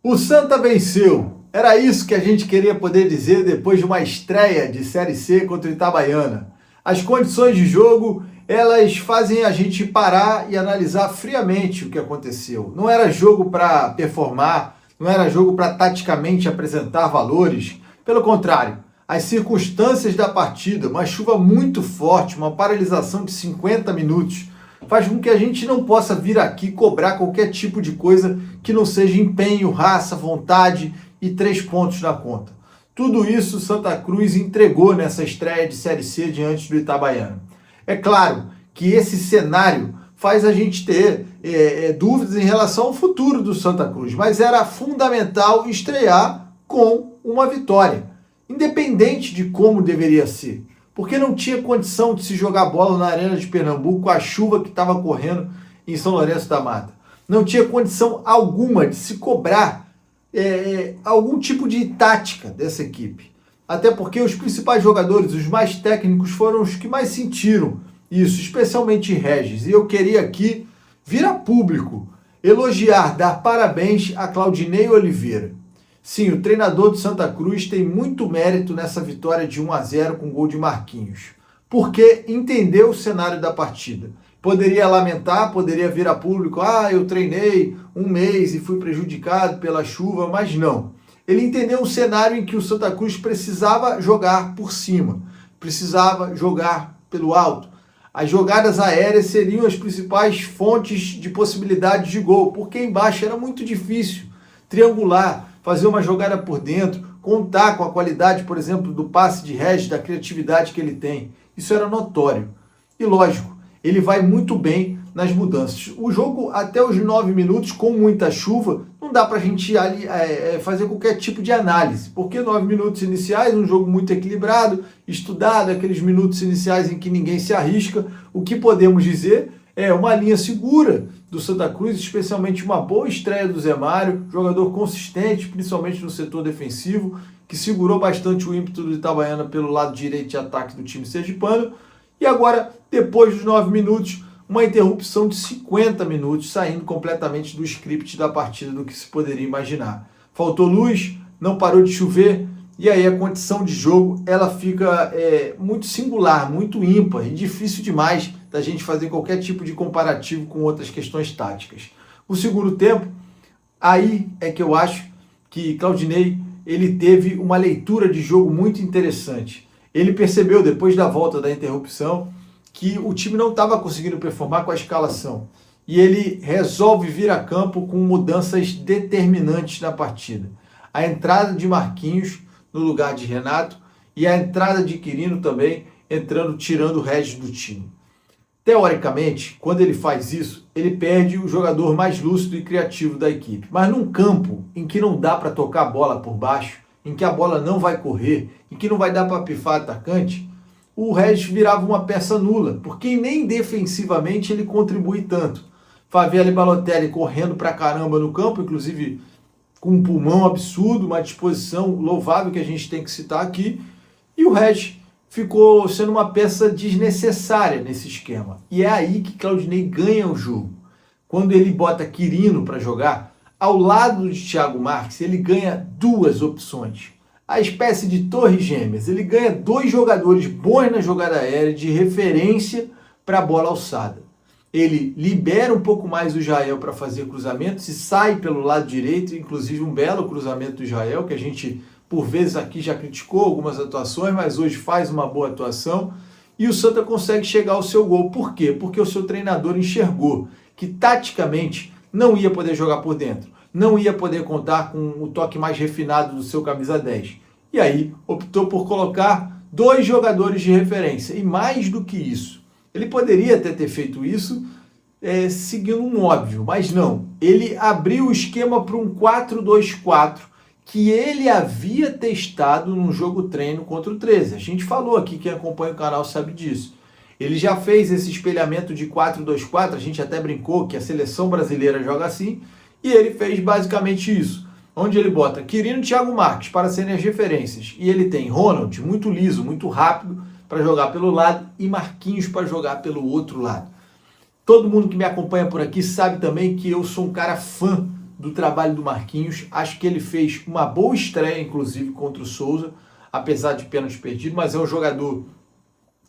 O Santa venceu. Era isso que a gente queria poder dizer depois de uma estreia de Série C contra o Itabaiana. As condições de jogo, elas fazem a gente parar e analisar friamente o que aconteceu. Não era jogo para performar, não era jogo para taticamente apresentar valores. Pelo contrário, as circunstâncias da partida, uma chuva muito forte, uma paralisação de 50 minutos, faz com que a gente não possa vir aqui cobrar qualquer tipo de coisa que não seja empenho, raça, vontade e 3 pontos na conta. Tudo isso o Santa Cruz entregou nessa estreia de Série C diante do Itabaiana. É claro que esse cenário faz a gente ter dúvidas em relação ao futuro do Santa Cruz, mas era fundamental estrear com uma vitória, independente de como deveria ser, porque não tinha condição de se jogar bola na Arena de Pernambuco com a chuva que estava correndo em São Lourenço da Mata. Não tinha condição alguma de se cobrar algum tipo de tática dessa equipe. Até porque os principais jogadores, os mais técnicos, foram os que mais sentiram isso, especialmente Regis. E eu queria aqui vir a público, elogiar, dar parabéns a Claudinei Oliveira. Sim, o treinador do Santa Cruz tem muito mérito nessa vitória de 1-0 com gol de Marquinhos, porque entendeu o cenário da partida. Poderia lamentar, poderia vir a público, eu treinei um mês e fui prejudicado pela chuva, mas não. Ele entendeu um cenário em que o Santa Cruz precisava jogar por cima, precisava jogar pelo alto. As jogadas aéreas seriam as principais fontes de possibilidades de gol, porque embaixo era muito difícil triangular, fazer uma jogada por dentro, contar com a qualidade, por exemplo, do passe de Regis, da criatividade que ele tem. Isso era notório. E lógico, ele vai muito bem nas mudanças. O jogo, até os 9 minutos, com muita chuva, não dá para a gente fazer qualquer tipo de análise, porque 9 minutos iniciais, um jogo muito equilibrado, estudado, aqueles minutos iniciais em que ninguém se arrisca. O que podemos dizer é uma linha segura do Santa Cruz, especialmente uma boa estreia do Zé Mário, jogador consistente, principalmente no setor defensivo, que segurou bastante o ímpeto do Itabaiana pelo lado direito de ataque do time sergipano. E agora, depois dos 9 minutos, uma interrupção de 50 minutos, saindo completamente do script da partida, do que se poderia imaginar. Faltou luz, não parou de chover, e aí a condição de jogo ela fica muito singular, muito ímpar e difícil demais da gente fazer qualquer tipo de comparativo com outras questões táticas. O segundo tempo, aí é que eu acho que Claudinei ele teve uma leitura de jogo muito interessante. Ele percebeu, depois da volta da interrupção, que o time não estava conseguindo performar com a escalação. E ele resolve vir a campo com mudanças determinantes na partida. A entrada de Marquinhos no lugar de Renato e a entrada de Quirino também, tirando o Regis do time. Teoricamente, quando ele faz isso, ele perde o jogador mais lúcido e criativo da equipe. Mas num campo em que não dá para tocar a bola por baixo, em que a bola não vai correr, em que não vai dar para pifar atacante, o Regis virava uma peça nula, porque nem defensivamente ele contribui tanto. Favela e Balotelli correndo pra caramba no campo, inclusive com um pulmão absurdo, uma disposição louvável que a gente tem que citar aqui, e o Regis ficou sendo uma peça desnecessária nesse esquema. E é aí que Claudinei ganha o jogo. Quando ele bota Quirino para jogar, ao lado de Thiago Marques, ele ganha 2 opções. A espécie de torre gêmeas. Ele ganha 2 jogadores bons na jogada aérea, de referência para a bola alçada. Ele libera um pouco mais o Jael para fazer cruzamentos e sai pelo lado direito, inclusive um belo cruzamento do Jael, que a gente, por vezes, aqui já criticou algumas atuações, mas hoje faz uma boa atuação. E o Santa consegue chegar ao seu gol. Por quê? Porque o seu treinador enxergou que, taticamente, não ia poder jogar por dentro. Não ia poder contar com o toque mais refinado do seu camisa 10. E aí optou por colocar 2 jogadores de referência. E mais do que isso, ele poderia até ter feito isso seguindo um óbvio, mas não. Ele abriu o esquema para um 4-2-4 que ele havia testado num jogo treino contra o 13. A gente falou aqui, quem acompanha o canal sabe disso. Ele já fez esse espelhamento de 4-2-4, a gente até brincou que a seleção brasileira joga assim, e ele fez basicamente isso, onde ele bota Quirino e Thiago Marques para serem as referências, e ele tem Ronald, muito liso, muito rápido, para jogar pelo lado, e Marquinhos para jogar pelo outro lado. Todo mundo que me acompanha por aqui sabe também que eu sou um cara fã do trabalho do Marquinhos. Acho que ele fez uma boa estreia, inclusive, contra o Souza, apesar de pênalti perdido, mas é um jogador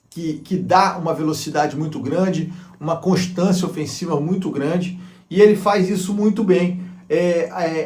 que dá uma velocidade muito grande, uma constância ofensiva muito grande, e ele faz isso muito bem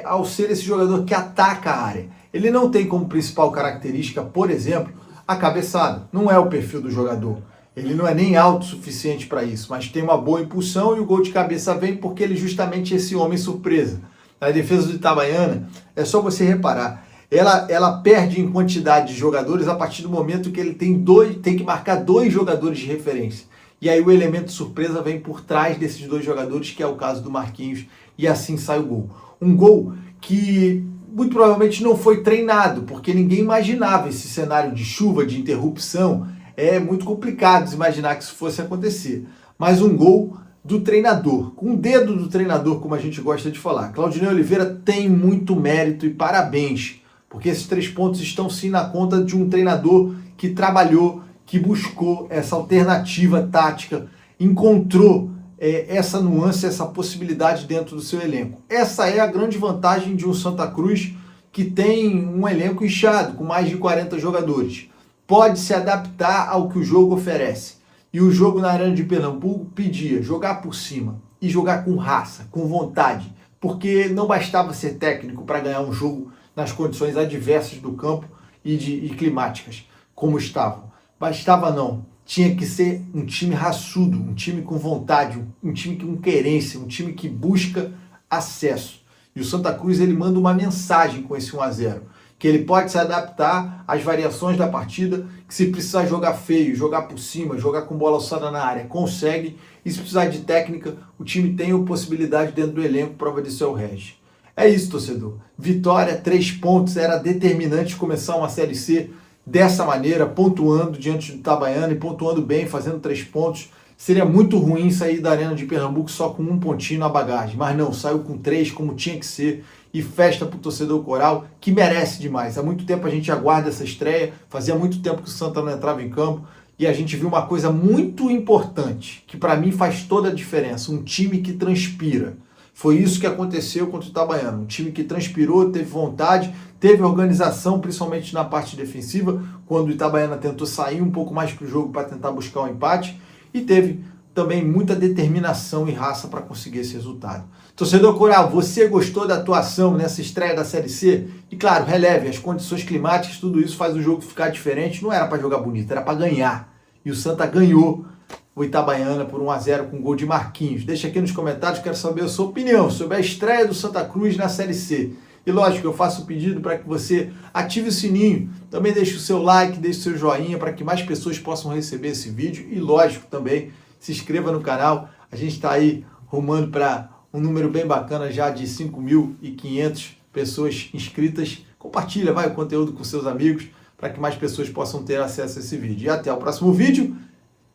ao ser esse jogador que ataca a área. Ele não tem como principal característica, por exemplo, a cabeçada. Não é o perfil do jogador. Ele não é nem alto o suficiente para isso, mas tem uma boa impulsão e o gol de cabeça vem porque ele justamente é esse homem surpresa. Na defesa do Itabaiana, é só você reparar, ela perde em quantidade de jogadores a partir do momento que ele tem que marcar 2 jogadores de referência. E aí o elemento surpresa vem por trás desses 2 jogadores, que é o caso do Marquinhos, e assim sai o gol. Um gol que muito provavelmente não foi treinado, porque ninguém imaginava esse cenário de chuva, de interrupção. É muito complicado imaginar que isso fosse acontecer. Mas um gol do treinador, com o dedo do treinador, como a gente gosta de falar. Claudinei Oliveira tem muito mérito e parabéns, porque esses 3 pontos estão sim na conta de um treinador que trabalhou, que buscou essa alternativa tática, encontrou essa nuance, essa possibilidade dentro do seu elenco. Essa é a grande vantagem de um Santa Cruz que tem um elenco inchado, com mais de 40 jogadores. Pode se adaptar ao que o jogo oferece. E o jogo na Arena de Pernambuco pedia jogar por cima e jogar com raça, com vontade, porque não bastava ser técnico para ganhar um jogo nas condições adversas do campo e climáticas, como estavam. Bastava não. Tinha que ser um time raçudo, um time com vontade, um time com querência, um time que busca acesso. E o Santa Cruz ele manda uma mensagem com esse 1-0, que ele pode se adaptar às variações da partida, que se precisar jogar feio, jogar por cima, jogar com bola alçada na área, consegue. E se precisar de técnica, o time tem a possibilidade dentro do elenco para obedecer ao Regis. É isso, torcedor. Vitória, 3 pontos, era determinante começar uma Série C dessa maneira, pontuando diante do Itabaiana e pontuando bem, fazendo 3 pontos. Seria muito ruim sair da Arena de Pernambuco só com 1 pontinho na bagagem, mas não, saiu com 3 como tinha que ser, e festa para o torcedor coral, que merece demais. Há muito tempo a gente aguarda essa estreia, fazia muito tempo que o Santa não entrava em campo, e a gente viu uma coisa muito importante, que para mim faz toda a diferença, um time que transpira. Foi isso que aconteceu contra o Itabaiana, um time que transpirou, teve vontade, teve organização, principalmente na parte defensiva, quando o Itabaiana tentou sair um pouco mais para o jogo para tentar buscar um empate, e teve também muita determinação e raça para conseguir esse resultado. Torcedor coral, você gostou da atuação nessa estreia da Série C? E claro, releve, as condições climáticas, tudo isso faz o jogo ficar diferente. Não era para jogar bonito, era para ganhar. E o Santa ganhou o Itabaiana por 1-0 com gol de Marquinhos. Deixa aqui nos comentários, quero saber a sua opinião sobre a estreia do Santa Cruz na Série C. E lógico, eu faço o pedido para que você ative o sininho, também deixe o seu like, deixe o seu joinha para que mais pessoas possam receber esse vídeo. E lógico também, se inscreva no canal, a gente está aí rumando para um número bem bacana já de 5.500 pessoas inscritas. Compartilha, vai o conteúdo com seus amigos para que mais pessoas possam ter acesso a esse vídeo. E até o próximo vídeo.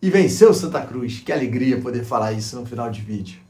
E venceu Santa Cruz. Que alegria poder falar isso no final de vídeo.